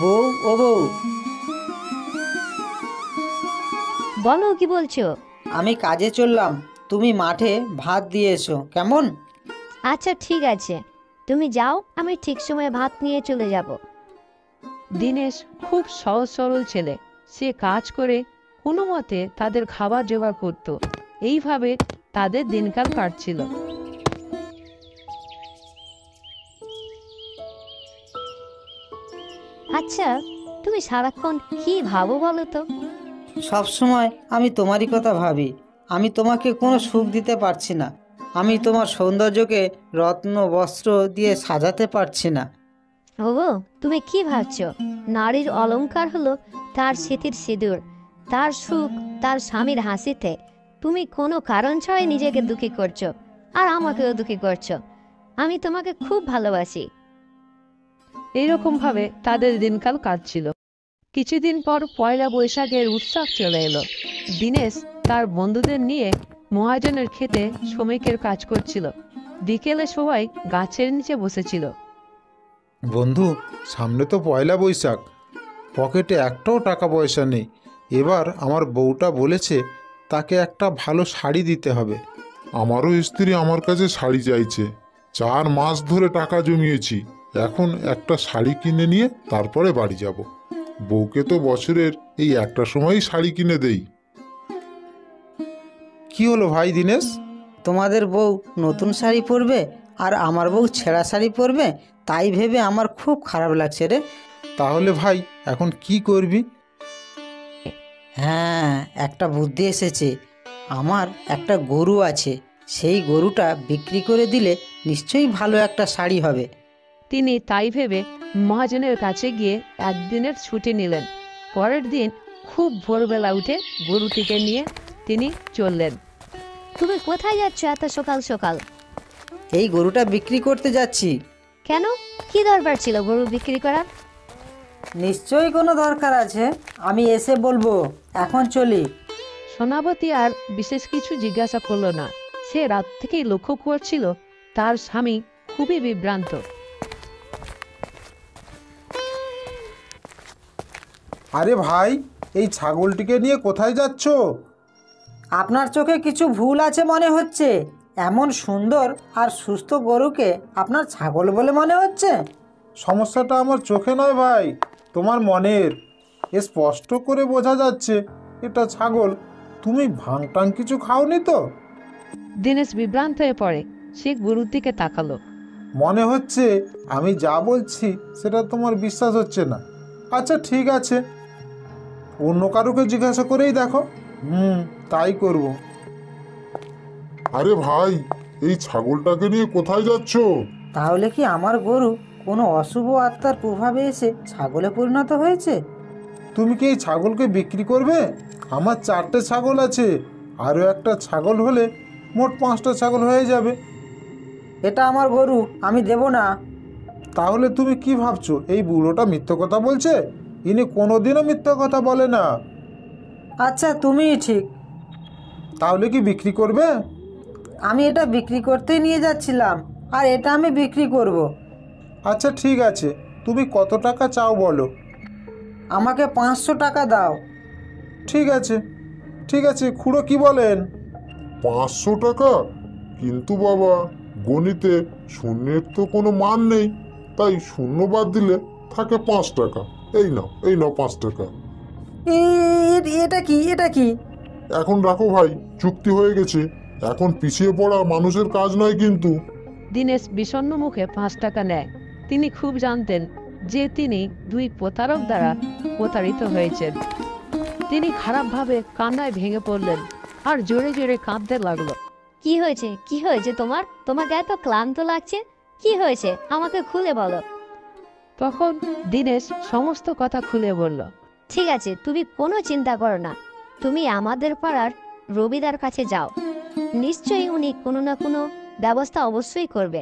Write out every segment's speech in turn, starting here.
বউ, ও বউ, বলো, কি বলছো? আমি কাজে চললাম, তুমি মাঠে ভাত দিয়ে এসো কেমন? আচ্ছা, ঠিক আছে, তুমি যাও, আমি ঠিক সময়ে ভাত নিয়ে চলে যাব। দিনেশ খুব সহজ সরল ছেলে। সে কাজ করে কোনো মতে তাদের খাবার জোগাড় করত। এইভাবে তাদের দিনকাল কাটছিল। আচ্ছা, তুমি সারাক্ষণ কি ভাবো বলো তো? সব সময় আমি তোমারই কথা ভাবি। আমি তোমাকে কোনো সুখ দিতে পারছি না। আমি তোমার সৌন্দর্যকে রত্ন বস্ত্র দিয়ে সাজাতে পারছি না। ওগো, তুমি কি ভাবছো? নারীর অলংকার হলো তার স্মৃতির সিঁদুর, তার সুখ তার স্বামীর হাসিতে। তুমি কোনো কারণ ছাড়াই নিজেকে দুঃখী করছো, আর আমাকেও দুঃখী করছো। আমি তোমাকে খুব ভালোবাসি। এইরকম ভাবে তাদের দিনকাল কাটছিল। কিছুদিন পর পয়লা বৈশাখের উৎসব চলে এলো। দিনেশ তার বন্ধুদের নিয়ে মহাজনের ক্ষেতে শ্রমিকের কাজ করছিল। বিকেলে সবাই গাছের নিচে বসেছিল। বন্ধু, সামনে তো পয়লা বৈশাখ, পকেটে একটাও টাকা পয়সা নেই। এবার আমার বউটা বলেছে তাকে একটা ভালো শাড়ি দিতে হবে। আমারও স্ত্রী আমার কাছে শাড়ি চাইছে। 4 মাস ধরে টাকা জমিয়েছি, এখন একটা শাড়ি কিনে নিয়ে তারপরে বাড়ি যাব। বউকে তো বছরের এই একটা সময়ই শাড়ি কিনে দেই। কি হলো ভাই দিনেশ? তোমাদের বউ নতুন শাড়ি পরবে আর আমার বউ ছেঁড়া শাড়ি পরবে, তাই ভেবে আমার খুব খারাপ লাগছে রে। তাহলে ভাই এখন কি করবি? হ্যাঁ, একটা বুদ্ধি এসেছে। আমার একটা গরু আছে, সেই গরুটা বিক্রি করে দিলে নিশ্চয়ই ভালো একটা শাড়ি হবে। তিনি তাই ভেবে মহাজনের কাছে গিয়ে একদিনের ছুটি নিলেন। পরের দিন খুব ভোরবেলা উঠে গরুটিকে নিয়ে তিনি চললেন। তুমি কোথায় যাচ্ছ এত সকাল সকাল? এই গরুটা বিক্রি করতে যাচ্ছি। কেন, কি দরকার ছিল গরু বিক্রি করার? নিশ্চয়ই কোনো দরকার আছে, আমি এসে বলবো। এখন চলি। সোনাবতী আর বিশেষ কিছু জিজ্ঞাসা করলো না। সে রাত থেকেই লক্ষ্য করছিল তার স্বামী খুবই বিভ্রান্ত। আরে ভাই, এই ছাগলটিকে নিয়ে কোথায় যাচ্ছ? আপনার চোখে কিছু ভুল আছে মনে হচ্ছে। এমন সুন্দর আর সুস্থ গরুকে আপনার ছাগল বলে মনে হচ্ছে। সমস্যাটা আমার চোখে নয় ভাই, তোমার মনের। স্পষ্ট করে বোঝা যাচ্ছে এটা ছাগল। তুমি ভাংটাং কিছু খাওনি তো? দিনেশ বিভ্রান্ত হয়ে পড়ে। সে গরুর দিকে তাকালো। মনে হচ্ছে আমি যা বলছি সেটা তোমার বিশ্বাস হচ্ছে না। আচ্ছা ঠিক আছে, অন্য কারুকে জিজ্ঞাসা করেই দেখো। তাই করব। আরে ভাই, এই ছাগলটাকে নিয়ে কোথায় যাচ্ছ? তাহলে কি আমার গরু কোনো অশুভ আত্মার প্রভাবে এসে ছাগলে পরিণত হয়েছে? তুমি কি এই ছাগলকে বিক্রি করবে? আমার 4টে ছাগল আছে, আরও একটা ছাগল হলে মোট 5টা ছাগল হয়ে যাবে। এটা আমার গরু, আমি দেব না। তাহলে তুমি কি ভাবছো এই বুড়োটা মিথ্যে কথা বলছে? ইনি কোনোদিনও মিথ্যে কথা বলে না। আচ্ছা, তুমিই ঠিক। তাহলে কি বিক্রি করবে? আমি এটা বিক্রি করতেই নিয়ে যাচ্ছিলাম, আর এটা আমি বিক্রি করব। আচ্ছা ঠিক আছে, তুমি কত টাকা চাও বলো। আমাকে 500 টাকা দাও। ঠিক আছে, ঠিক আছে, খুড়ো কি বলেন? 500 টাকা? কিন্তু বাবা, গণিতে শূন্যের তো কোনো মান নেই, তাই শূন্য বাদ দিলে থাকে 5 টাকা। এই নাও 5 টাকা। এটা কি, এটা কি? এখন রাখো ভাই, চুক্তি হয়ে গেছে। এখন পিছিয়ে পড়া মানুষের কাজ নয় কিন্তু। দিনেশ বিষণ্ণ মুখে 5 টাকা নেয়। তিনি খুব জানতেন যে তিনি 2 প্রতারক দ্বারা প্রতারিত হয়েছেন। তিনি খারাপভাবে কান্নায় ভেঙে পড়লেন আর জোরে জোরে কাঁদতে লাগলো। কি হয়েছে, কি হয়েছে তোমার? তোমাকে এত ক্লান্ত লাগছে, কি হয়েছে আমাকে খুলে বলো। তখন দিনেশ সমস্ত কথা খুলে বলল। ঠিক আছে, তুমি কোনো চিন্তা করো না। তুমি আমাদের পাড়ার রবিদার কাছে যাও, নিশ্চয়ই উনি কোনো না কোনো ব্যবস্থা অবশ্যই করবে।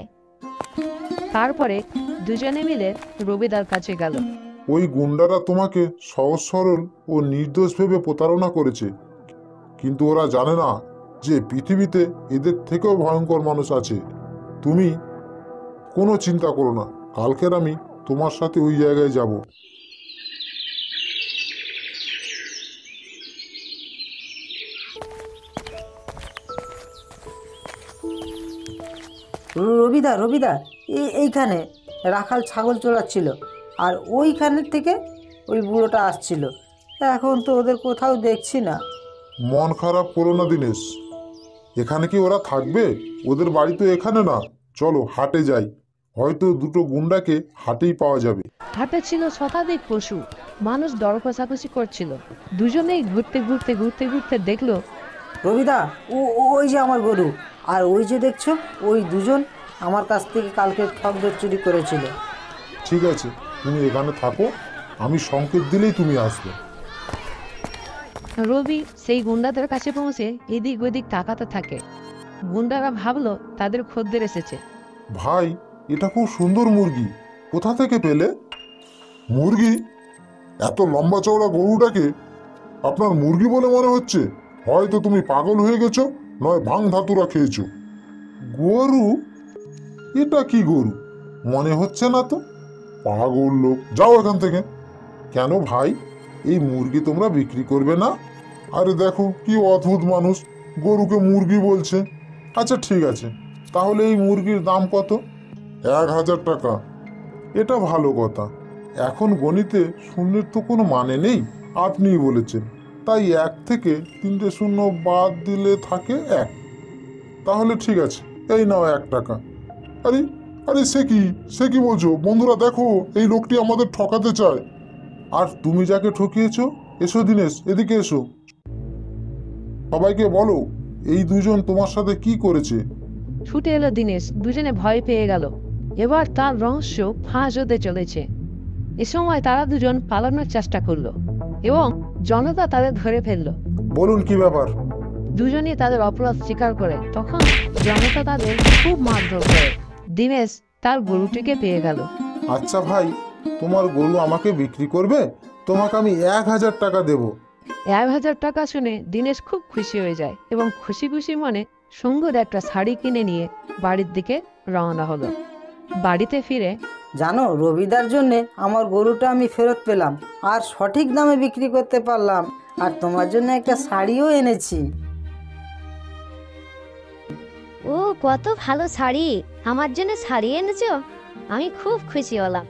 তারপরে দুজনে মিলে রবিদার কাছে গেল। ওই গুন্ডারা তোমাকে সহজ সরল ও নির্দোষ ভেবে প্রতারণা করেছে, কিন্তু ওরা জানে না যে পৃথিবীতে এদের থেকেও ভয়ঙ্কর মানুষ আছে। তুমি কোনো চিন্তা করো না, কালকের আমি তোমার সাথে ওই জায়গায় যাব। রবিদা রবিদা, এইখানে রাখাল ছাগল চড়াচ্ছিল, আর ওইখানের থেকে ওই বুড়োটা আসছিল। এখন তো ওদের কোথাও দেখছি না। মন খারাপ করো না দিনেশ, এখানে কি ওরা থাকবে? ওদের বাড়ি তো এখানে না। চলো হাটে যাই, হয়তো দুটো গুন্ডাকে হাটেই পাওয়া যাবে। হাটে ছিল শতাধিক পশু, মানুষ দর কষাকষি করছিল। দুজনেই ঘুরতে ঘুরতে ঘুরতে ঘুরতে দেখলো রবিদা, ওই যে আমার গরু, আর ওই যে দেখছো ওই দুজন আমার কাছ থেকে কালকে ঠকদের চুরি করেছিল। ঠিক আছে, তুমি এখানে থাকো, আমি সংকেত দিলেই তুমি আসবে। রবি সেই গুন্ডাদের কাছে পৌঁছে এদিক ওদিক তাকাতে থাকে। গুন্ডারা ভাবলো তাদের খদ্দের এসেছে। ভাই, এটা খুব সুন্দর মুরগি, কোথা থেকে পেলে? মুরগি? এত লম্বা চওড়া গরুটাকে আপনার মুরগি বলে মনে হচ্ছে? হয়তো তুমি পাগল হয়ে গেছো, নয় ভাং ধাতুরা খেয়েছো। গরু? এটা কি গরু? মনে হচ্ছে না তো। পাগল লোক, যাও এখান থেকে। কেন ভাই, এই মুরগি তোমরা বিক্রি করবে না? আরে দেখো কি অদ্ভুত মানুষ, গরুকে মুরগি বলছে। আচ্ছা ঠিক আছে, তাহলে এই মুরগির দাম কত? 1000 টাকা। এটা ভালো কথা, এখন গণিতে শূন্যের তো কোনো মানে নেই, আপনিই বলেছেন। তাই 1 থেকে 3টে শূন্য বাদ দিলে থাকে 1। তাহলে ঠিক আছে, এই নাও 1 টাকা। আরে আরে সে কি বলছো? বন্ধুরা দেখো, এই লোকটি আমাদের ঠকাতে চায়। আর তুমি যাকে ঠকিয়েছো, এসো দিনেশ, এদিকে এসো। সবাইকে বলো এই দুজন তোমার সাথে কি করেছে। ছুটে এলো দিনেশ, দুজনে ভয় পেয়ে গেল। এবার তার রহস্য ফাঁস হতে চলেছে। এ সময় তারা দুজন পালানোর চেষ্টা করলো এবং জনতা তাদের ধরে ফেললো। বলুন কি ব্যাপার? দুজনই তাদের অপরাধ স্বীকার করে। তখন জনতা তাদের খুব মারধর করে। দিনেশ তার গরুটিকে পেয়ে গেল। আচ্ছা ভাই, তোমার গরু আমাকে বিক্রি করবে? তোমাকে আমি 1000 টাকা দেব। 1000 টাকা শুনে দিনেশ খুব খুশি হয়ে যায় এবং খুশি খুশি মনে সুন্দর একটা শাড়ি কিনে নিয়ে বাড়ির দিকে রওনা হলো। বাড়িতে ফিরে জানো, রবিদার জন্যে আমার গরুটা আমি ফেরত পেলাম, আর সঠিক দামে বিক্রি করতে পারলাম, আর তোমার জন্য একটা শাড়িও এনেছি। ও কত ভালো শাড়ি! আমার জন্য শাড়ি এনেছো, আমি খুব খুশি হলাম।